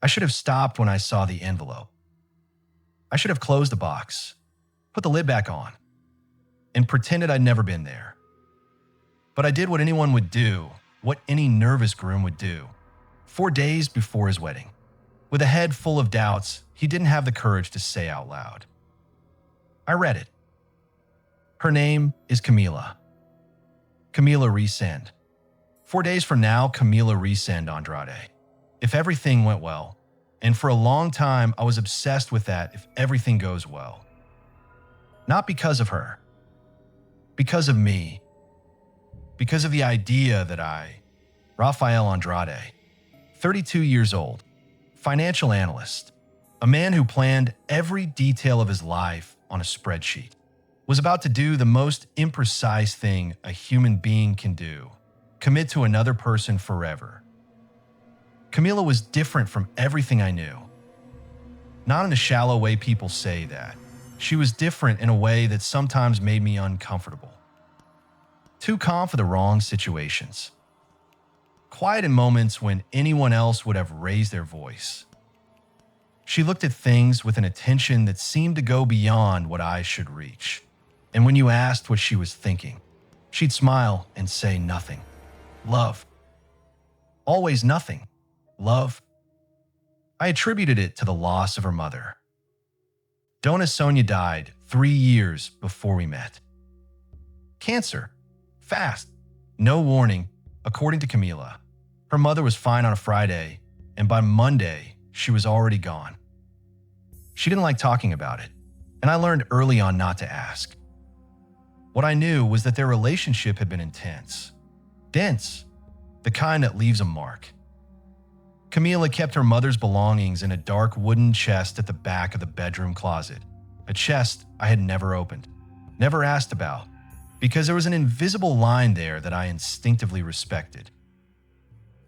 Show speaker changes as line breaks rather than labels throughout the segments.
should have stopped when I saw the envelope. I should have closed the box, put the lid back on, and pretended I'd never been there. But I did what anyone would do, what any nervous groom would do, 4 days before his wedding. With a head full of doubts, he didn't have the courage to say out loud. I read it. Her name is Camila. Camila Resend. 4 days from now, Camila Resend Andrade. If everything went well. And for a long time, I was obsessed with that if everything goes well. Not because of her. Because of me. Because of the idea that Rafael Andrade, 32 years old, financial analyst, a man who planned every detail of his life on a spreadsheet, was about to do the most imprecise thing a human being can do, commit to another person forever. Camila was different from everything I knew. Not in the shallow way people say that. She was different in a way that sometimes made me uncomfortable. Too calm for the wrong situations. Quiet in moments when anyone else would have raised their voice. She looked at things with an attention that seemed to go beyond what I should reach. And when you asked what she was thinking, she'd smile and say nothing. Love. Always nothing. Love. I attributed it to the loss of her mother. Dona Sonia died 3 years before we met. Cancer. Fast. No warning, according to Camila. Her mother was fine on a Friday, and by Monday, she was already gone. She didn't like talking about it, and I learned early on not to ask. What I knew was that their relationship had been intense. Dense. The kind that leaves a mark. Camila kept her mother's belongings in a dark wooden chest at the back of the bedroom closet, a chest I had never opened, never asked about, because there was an invisible line there that I instinctively respected.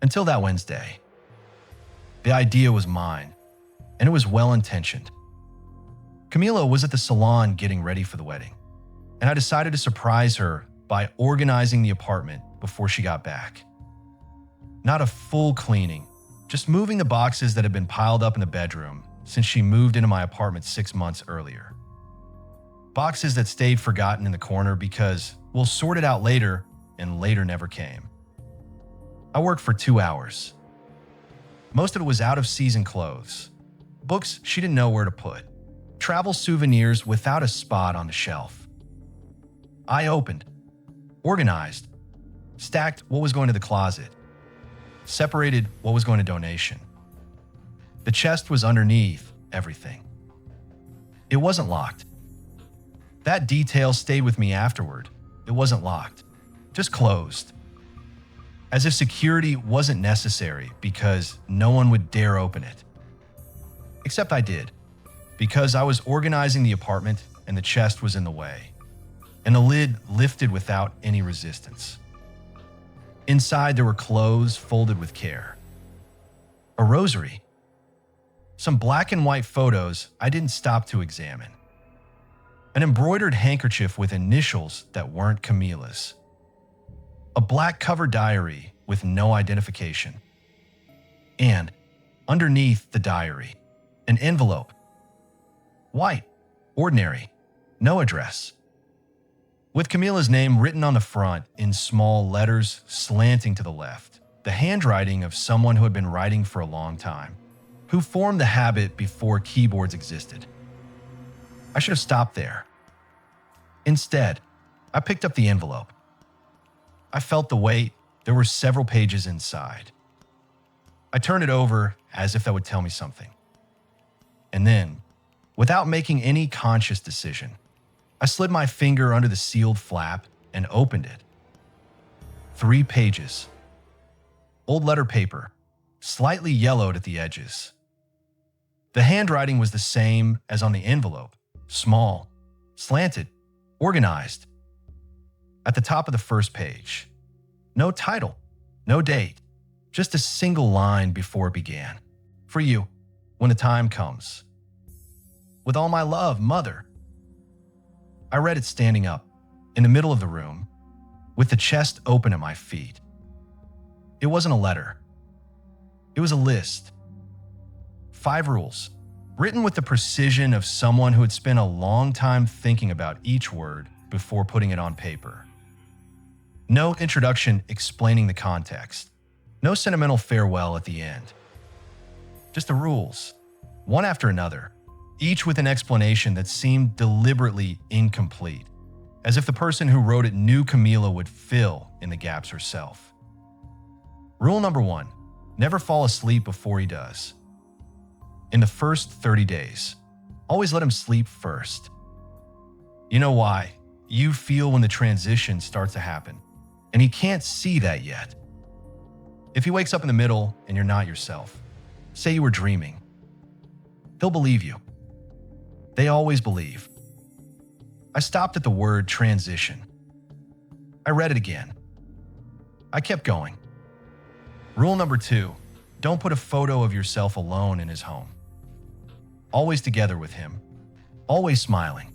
Until that Wednesday. The idea was mine, and it was well-intentioned. Camila was at the salon getting ready for the wedding, and I decided to surprise her by organizing the apartment before she got back. Not a full cleaning, just moving the boxes that had been piled up in the bedroom since she moved into my apartment 6 months earlier. Boxes that stayed forgotten in the corner because we'll sort it out later, and later never came. I worked for 2 hours. Most of it was out-of-season clothes, books she didn't know where to put, travel souvenirs without a spot on the shelf. I opened, organized, stacked what was going to the closet, separated what was going to donation. The chest was underneath everything. It wasn't locked. That detail stayed with me afterward. It wasn't locked, just closed. As if security wasn't necessary because no one would dare open it. Except I did, because I was organizing the apartment and the chest was in the way, and the lid lifted without any resistance. Inside there were clothes folded with care. A rosary. Some black and white photos I didn't stop to examine. An embroidered handkerchief with initials that weren't Camila's. A black cover diary with no identification. And, underneath the diary, an envelope. White, ordinary, no address. With Camila's name written on the front in small letters slanting to the left, the handwriting of someone who had been writing for a long time, who formed the habit before keyboards existed. I should have stopped there. Instead, I picked up the envelope. I felt the weight. There were several pages inside. I turned it over as if that would tell me something. And then, without making any conscious decision, I slid my finger under the sealed flap and opened it. 3 pages. Old letter paper, slightly yellowed at the edges. The handwriting was the same as on the envelope, small, slanted, organized. At the top of the first page, no title, no date, just a single line before it began. For you, when the time comes. With all my love, Mother. I read it standing up, in the middle of the room, with the chest open at my feet. It wasn't a letter. It was a list. 5 rules, written with the precision of someone who had spent a long time thinking about each word before putting it on paper. No introduction explaining the context. No sentimental farewell at the end. Just the rules, one after another, each with an explanation that seemed deliberately incomplete, as if the person who wrote it knew Camila would fill in the gaps herself. Rule number 1, never fall asleep before he does. In the first 30 days, always let him sleep first. You know why? You feel when the transition starts to happen, and he can't see that yet. If he wakes up in the middle and you're not yourself, say you were dreaming, he'll believe you. They always believe. I stopped at the word transition. I read it again. I kept going. Rule number 2, don't put a photo of yourself alone in his home. Always together with him, always smiling.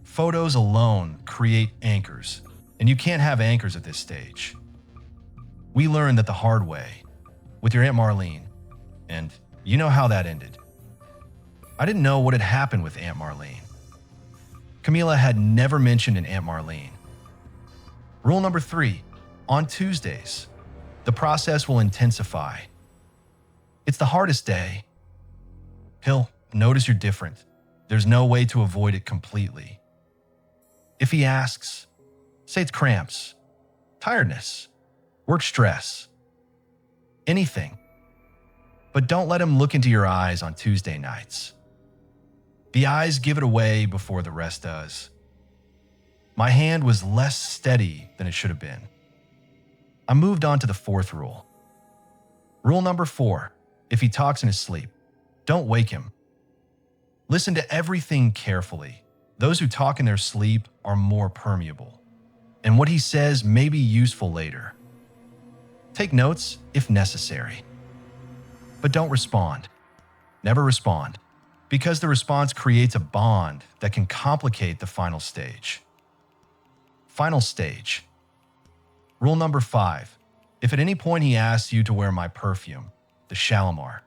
Photos alone create anchors, and you can't have anchors at this stage. We learned that the hard way, with your Aunt Marlene, and you know how that ended. I didn't know what had happened with Aunt Marlene. Camila had never mentioned an Aunt Marlene. Rule number 3, on Tuesdays, the process will intensify. It's the hardest day. He'll notice you're different. There's no way to avoid it completely. If he asks, say it's cramps, tiredness, work stress, anything. But don't let him look into your eyes on Tuesday nights. The eyes give it away before the rest does. My hand was less steady than it should have been. I moved on to the 4th rule. Rule number 4, if he talks in his sleep, don't wake him. Listen to everything carefully. Those who talk in their sleep are more permeable, and what he says may be useful later. Take notes if necessary. But don't respond. Never respond, because the response creates a bond that can complicate the final stage. Final stage. Rule number 5, if at any point he asks you to wear my perfume, the Shalimar,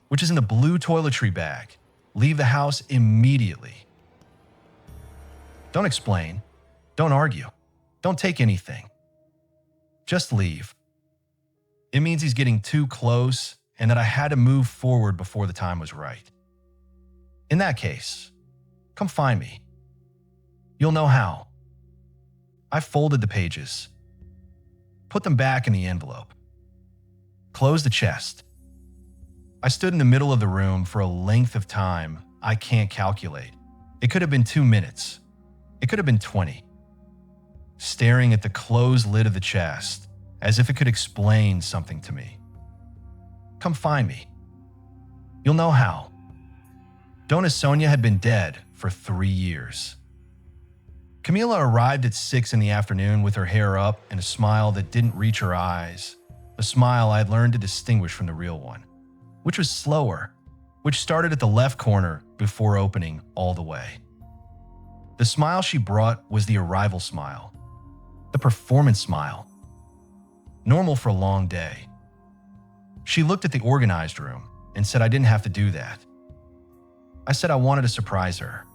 which is in the blue toiletry bag, leave the house immediately. Don't explain. Don't argue. Don't take anything. Just leave. It means he's getting too close and that I had to move forward before the time was right. In that case, come find me. You'll know how. I folded the pages. Put them back in the envelope. Closed the chest. I stood in the middle of the room for a length of time I can't calculate. It could have been 2 minutes. It could have been 20. Staring at the closed lid of the chest as if it could explain something to me. Come find me. You'll know how. Dona Sonia had been dead for 3 years. Camila arrived at 6 in the afternoon with her hair up and a smile that didn't reach her eyes, a smile I had learned to distinguish from the real one, which was slower, which started at the left corner before opening all the way. The smile she brought was the arrival smile, the performance smile, normal for a long day. She looked at the organized room and said I didn't have to do that. I said I wanted to surprise her.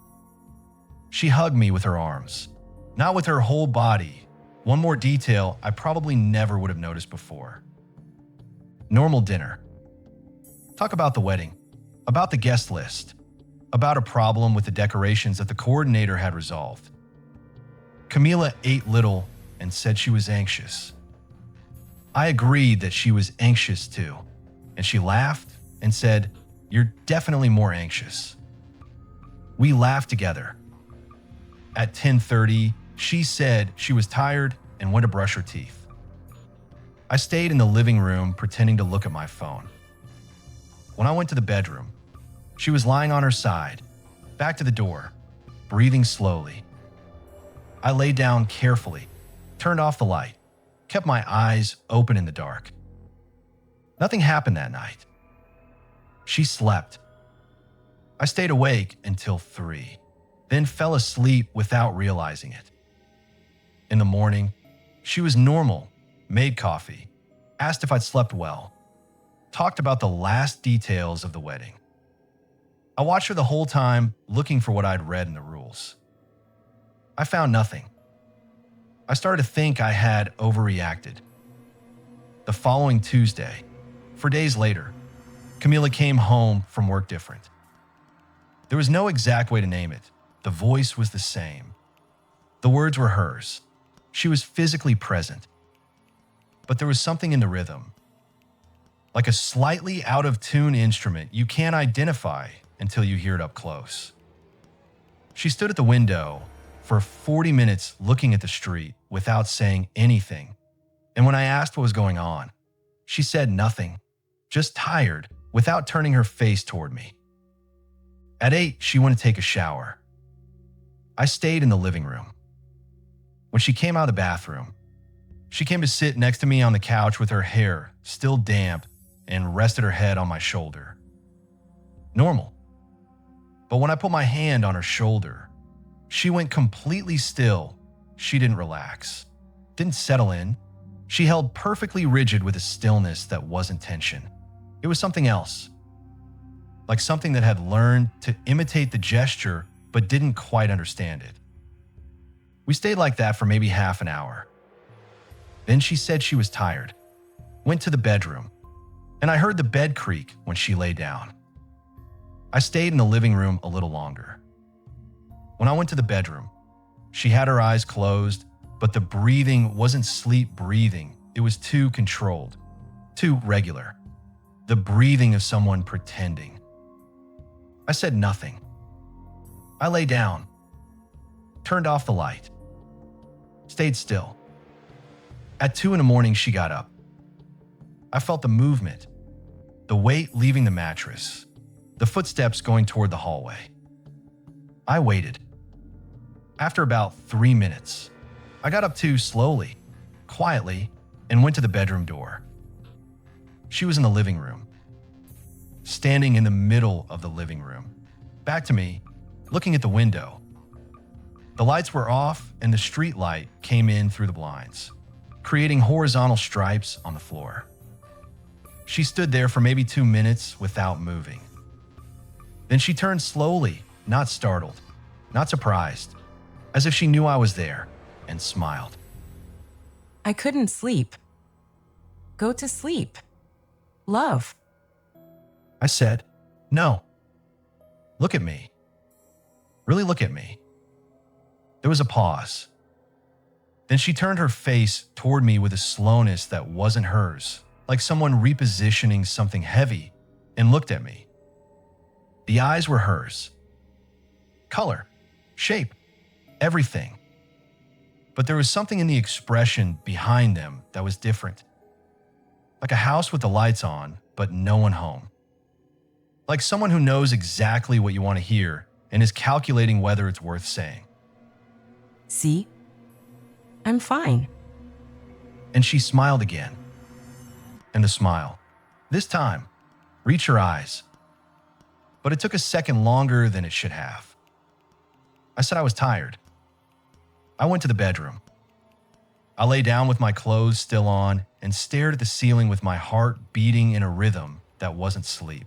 She hugged me with her arms, not with her whole body, one more detail I probably never would have noticed before. Normal dinner. Talk about the wedding, about the guest list, about a problem with the decorations that the coordinator had resolved. Camila ate little and said she was anxious. I agreed that she was anxious too, and she laughed and said, "You're definitely more anxious." We laughed together. At 10:30, she said she was tired and went to brush her teeth. I stayed in the living room pretending to look at my phone. When I went to the bedroom, she was lying on her side, back to the door, breathing slowly. I lay down carefully, turned off the light, kept my eyes open in the dark. Nothing happened that night. She slept. I stayed awake until 3, then fell asleep without realizing it. In the morning, she was normal, made coffee, asked if I'd slept well. talked about the last details of the wedding. I watched her the whole time, looking for what I'd read in the rules. I found nothing. I started to think I had overreacted. The following Tuesday, 4 days later, Camila came home from work different. There was no exact way to name it. The voice was the same. The words were hers. She was physically present. But there was something in the rhythm. Like a slightly out-of-tune instrument you can't identify until you hear it up close. She stood at the window for 40 minutes looking at the street without saying anything. And when I asked what was going on, she said nothing, just tired, without turning her face toward me. At 8, she went to take a shower. I stayed in the living room. When she came out of the bathroom, she came to sit next to me on the couch with her hair still damp and rested her head on my shoulder. Normal. But when I put my hand on her shoulder, she went completely still. She didn't relax, didn't settle in. She held perfectly rigid with a stillness that wasn't tension. It was something else. Like something that had learned to imitate the gesture but didn't quite understand it. We stayed like that for maybe half an hour. Then she said she was tired, went to the bedroom, and I heard the bed creak when she lay down. I stayed in the living room a little longer. When I went to the bedroom, she had her eyes closed, but the breathing wasn't sleep breathing. It was too controlled, too regular. The breathing of someone pretending. I said nothing. I lay down, turned off the light, stayed still. At 2 a.m, she got up. I felt the movement, the weight leaving the mattress, the footsteps going toward the hallway. I waited. After about 3 minutes, I got up too slowly, quietly, and went to the bedroom door. She was in the living room, standing in the middle of the living room, back to me, looking at the window. The lights were off and the street light came in through the blinds, creating horizontal stripes on the floor. She stood there for maybe 2 minutes without moving. Then she turned slowly, not startled, not surprised, as if she knew I was there, and smiled.
I couldn't sleep. Go to sleep. Love.
I said, no. Look at me. Really look at me. There was a pause. Then she turned her face toward me with a slowness that wasn't hers, like someone repositioning something heavy, and looked at me. The eyes were hers. Color, shape, everything. But there was something in the expression behind them that was different. Like a house with the lights on, but no one home. Like someone who knows exactly what you want to hear and is calculating whether it's worth saying.
See? I'm fine.
And she smiled again. And the smile, this time, reached her eyes. But it took a second longer than it should have. I said I was tired. I went to the bedroom. I lay down with my clothes still on and stared at the ceiling with my heart beating in a rhythm that wasn't sleep.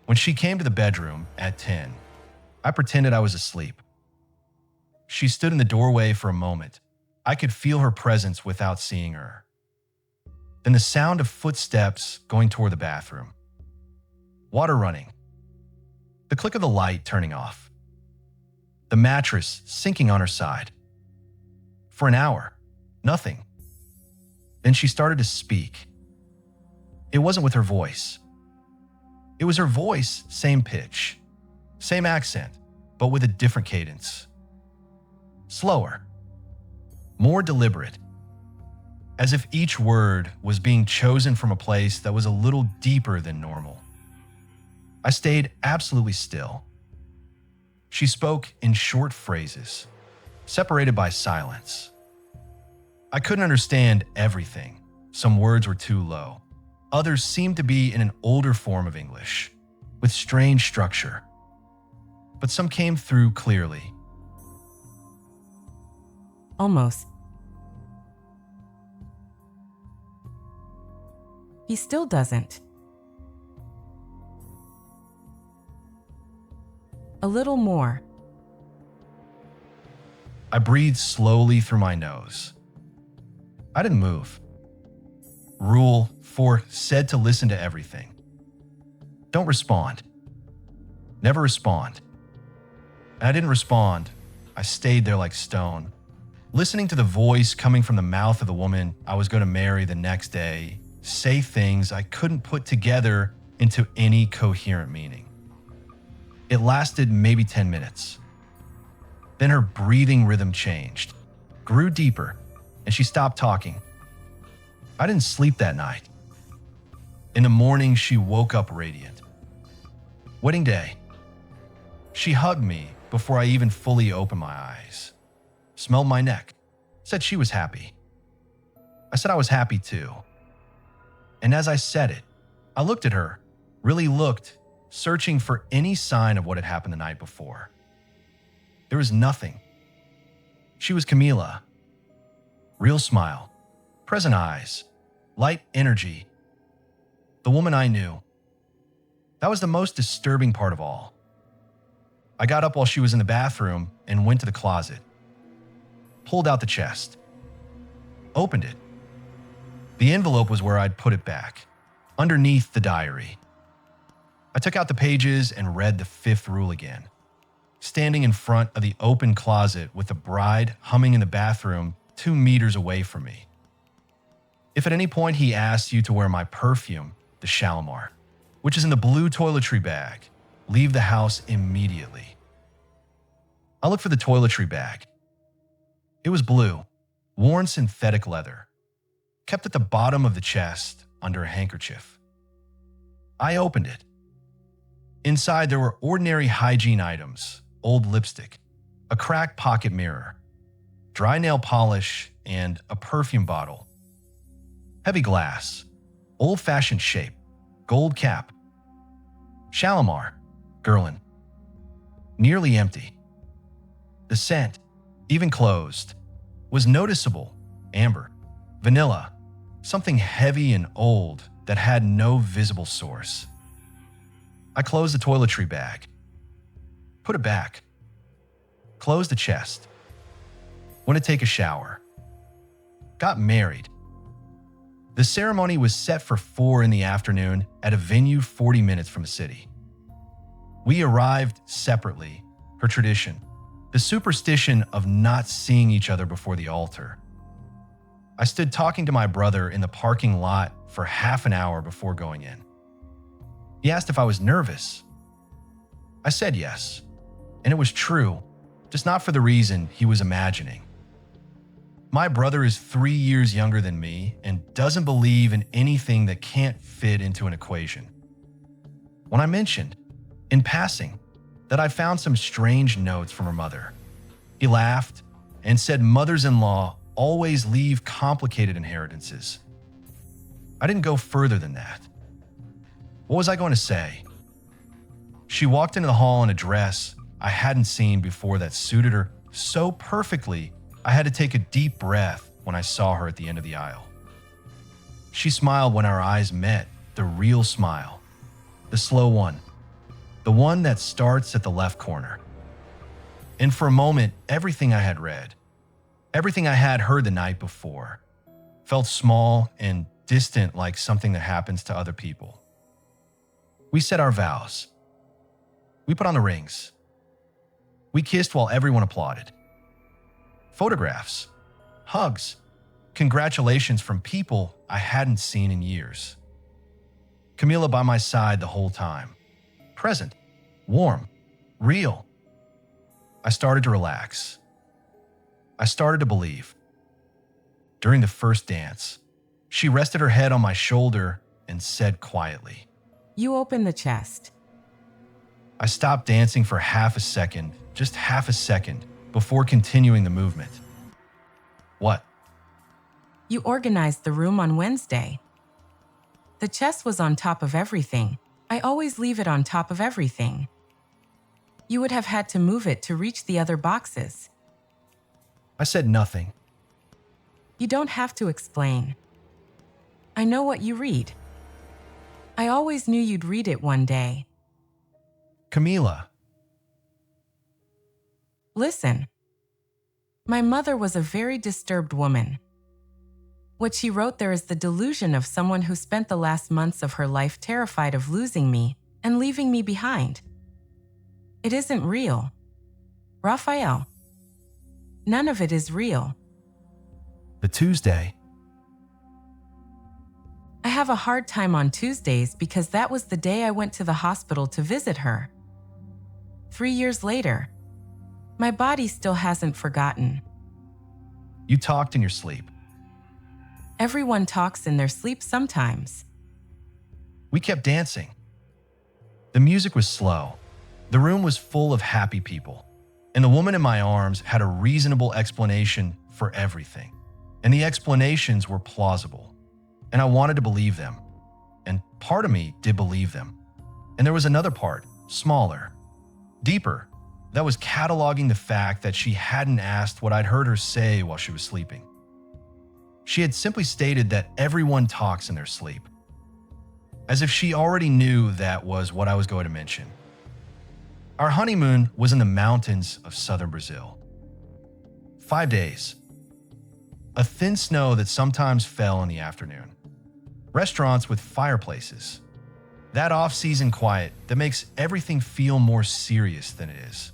When she came to the bedroom at 10, I pretended I was asleep. She stood in the doorway for a moment. I could feel her presence without seeing her. Then the sound of footsteps going toward the bathroom. Water running. The click of the light turning off. The mattress sinking on her side. For an hour, nothing. Then she started to speak. It wasn't with her voice. It was her voice, same pitch, same accent, but with a different cadence. Slower, more deliberate, as if each word was being chosen from a place that was a little deeper than normal. I stayed absolutely still. She spoke in short phrases, separated by silence. I couldn't understand everything. Some words were too low. Others seemed to be in an older form of English, with strange structure. But some came through clearly.
Almost. He still doesn't. A little more.
I breathed slowly through my nose. I didn't move. Rule 4 said to listen to everything. Don't respond. Never respond. And I didn't respond. I stayed there like stone, listening to the voice coming from the mouth of the woman I was going to marry the next day say things I couldn't put together into any coherent meaning. It lasted maybe 10 minutes. Then her breathing rhythm changed, grew deeper, and she stopped talking. I didn't sleep that night. In the morning, she woke up radiant. Wedding day. She hugged me before I even fully opened my eyes, smelled my neck, said she was happy. I said I was happy too. And as I said it, I looked at her, really looked, searching for any sign of what had happened the night before. There was nothing. She was Camila. Real smile, present eyes, light energy. The woman I knew. That was the most disturbing part of all. I got up while she was in the bathroom and went to the closet. Pulled out the chest. Opened it. The envelope was where I'd put it back, underneath the diary. I took out the pages and read the 5th rule again, standing in front of the open closet with the bride humming in the bathroom 2 meters away from me. If at any point he asks you to wear my perfume, the Shalimar, which is in the blue toiletry bag, leave the house immediately. I looked for the toiletry bag. It was blue, worn synthetic leather, kept at the bottom of the chest under a handkerchief. I opened it. Inside there were ordinary hygiene items, old lipstick, a cracked pocket mirror, dry nail polish, and a perfume bottle. Heavy glass, old-fashioned shape, gold cap. Shalimar, Guerlain. Nearly empty. The scent, even closed, was noticeable, amber, vanilla, something heavy and old that had no visible source. I closed the toiletry bag. Put it back. Closed the chest. Went to take a shower. Got married. The ceremony was set for 4 in the afternoon at a venue 40 minutes from the city. We arrived separately, per tradition, the superstition of not seeing each other before the altar. I stood talking to my brother in the parking lot for half an hour before going in. He asked if I was nervous. I said yes, and it was true, just not for the reason he was imagining. My brother is 3 years younger than me and doesn't believe in anything that can't fit into an equation. When I mentioned, in passing, that I found some strange notes from her mother, he laughed and said mothers-in-law always leave complicated inheritances. I didn't go further than that. What was I going to say? She walked into the hall in a dress I hadn't seen before that suited her so perfectly I had to take a deep breath when I saw her at the end of the aisle. She smiled when our eyes met, the real smile, the slow one, the one that starts at the left corner. And for a moment, everything I had read, everything I had heard the night before, felt small and distant, like something that happens to other people. We said our vows. We put on the rings. We kissed while everyone applauded. Photographs, hugs, congratulations from people I hadn't seen in years. Camila by my side the whole time, present, warm, real. I started to relax. I started to believe. During the first dance, she rested her head on my shoulder and said quietly,
You open the chest.
I stopped dancing for half a second, just half a second, before continuing the movement. What?
You organized the room on Wednesday. The chest was on top of everything. I always leave it on top of everything. You would have had to move it to reach the other boxes.
I said nothing.
You don't have to explain. I know what you read. I always knew you'd read it one day.
Camila,
Listen, my mother was a very disturbed woman. What she wrote there is the delusion of someone who spent the last months of her life terrified of losing me and leaving me behind. It isn't real. Raphael, none of it is real.
the Tuesday.
I have a hard time on Tuesdays because that was the day I went to the hospital to visit her. 3 years later, my body still hasn't forgotten.
You talked in your sleep.
Everyone talks in their sleep sometimes.
We kept dancing. The music was slow. The room was full of happy people. And the woman in my arms had a reasonable explanation for everything. And the explanations were plausible. And I wanted to believe them. And part of me did believe them. And there was another part, smaller, deeper, that was cataloging the fact that she hadn't asked what I'd heard her say while she was sleeping. She had simply stated that everyone talks in their sleep, as if she already knew that was what I was going to mention. Our honeymoon was in the mountains of southern Brazil. 5 days. A thin snow that sometimes fell in the afternoon. Restaurants with fireplaces. That off-season quiet that makes everything feel more serious than it is.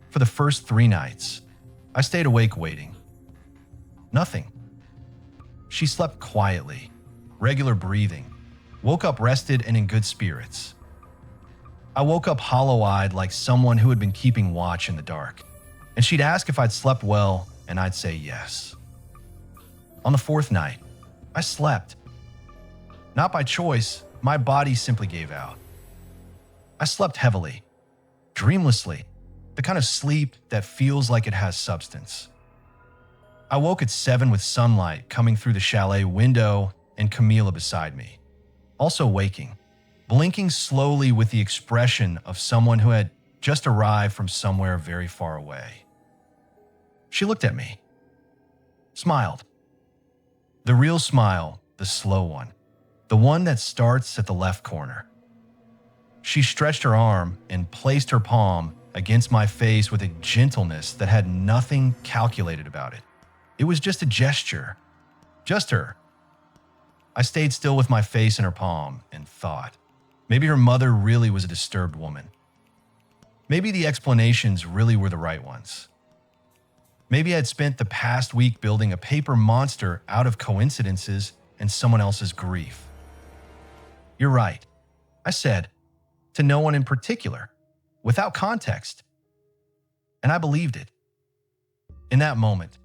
For the first 3 nights, I stayed awake waiting. Nothing. She slept quietly, regular breathing, woke up rested and in good spirits. I woke up hollow-eyed like someone who had been keeping watch in the dark, and she'd ask if I'd slept well, and I'd say yes. On the 4th night, I slept. Not by choice, my body simply gave out. I slept heavily, dreamlessly, the kind of sleep that feels like it has substance. I woke at 7 with sunlight coming through the chalet window and Camila beside me, also waking, blinking slowly with the expression of someone who had just arrived from somewhere very far away. She looked at me, smiled. The real smile, the slow one, the one that starts at the left corner. She stretched her arm and placed her palm against my face with a gentleness that had nothing calculated about it. It was just a gesture. Just her. I stayed still with my face in her palm and thought, maybe her mother really was a disturbed woman. Maybe the explanations really were the right ones. Maybe I had spent the past week building a paper monster out of coincidences and someone else's grief. You're right, I said, to no one in particular, without context. And I believed it. In that moment,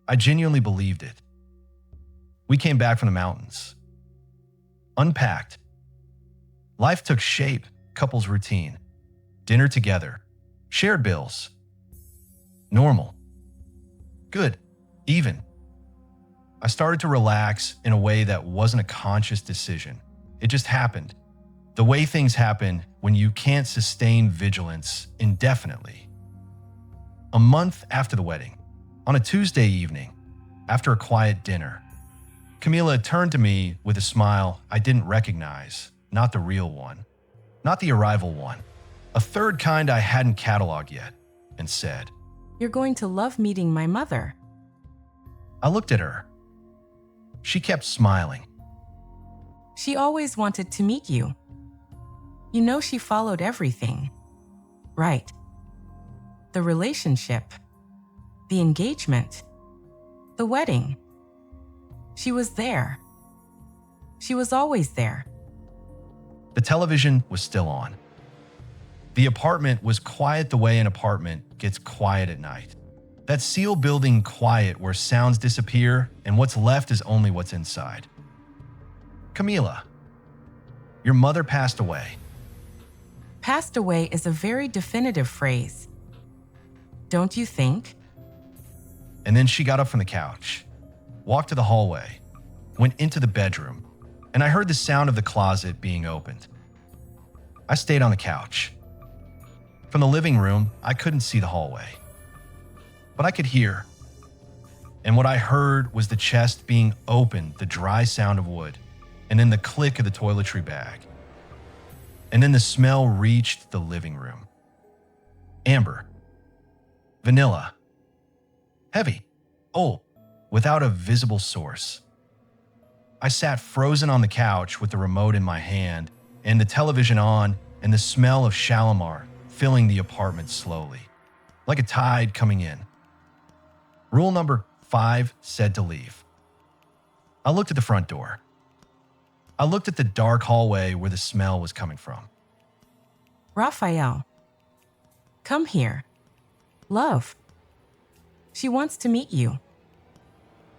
I genuinely believed it. We came back from the mountains. Unpacked. Life took shape, couples routine. Dinner together. Shared bills. Normal. Good. Even. I started to relax in a way that wasn't a conscious decision. It just happened. The way things happen when you can't sustain vigilance indefinitely. A month after the wedding, on a Tuesday evening, after a quiet dinner, Camila turned to me with a smile I didn't recognize, not the real one, not the arrival one, a third kind I hadn't cataloged yet, and said,
You're going to love meeting my mother.
I looked at her. She kept smiling.
She always wanted to meet you. You know she followed everything. Right. The relationship. The engagement. The wedding. She was there. She was always there.
The television was still on. The apartment was quiet the way an apartment gets quiet at night. That seal building quiet where sounds disappear and what's left is only what's inside. Camila, your mother passed away.
Passed away is a very definitive phrase. Don't you think?
And then she got up from the couch, walked to the hallway, went into the bedroom, and I heard the sound of the closet being opened. I stayed on the couch. From the living room, I couldn't see the hallway, but I could hear. And what I heard was the chest being opened, the dry sound of wood, and then the click of the toiletry bag. And then the smell reached the living room. Amber. Vanilla. Heavy. Old. Without a visible source. I sat frozen on the couch with the remote in my hand and the television on and the smell of Shalimar filling the apartment slowly, like a tide coming in. Rule number 5 said to leave. I looked at the front door. I looked at the dark hallway where the smell was coming from.
Raphael, come here. Love. She wants to meet you.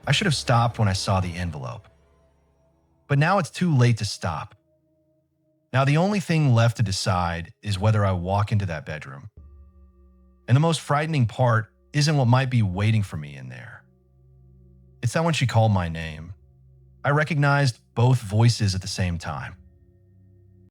I should have stopped when I saw the envelope. But now it's too late to stop. Now the only thing left to decide is whether I walk into that bedroom. And the most frightening part isn't what might be waiting for me in there. It's that when she called my name, I recognized both voices at the same time.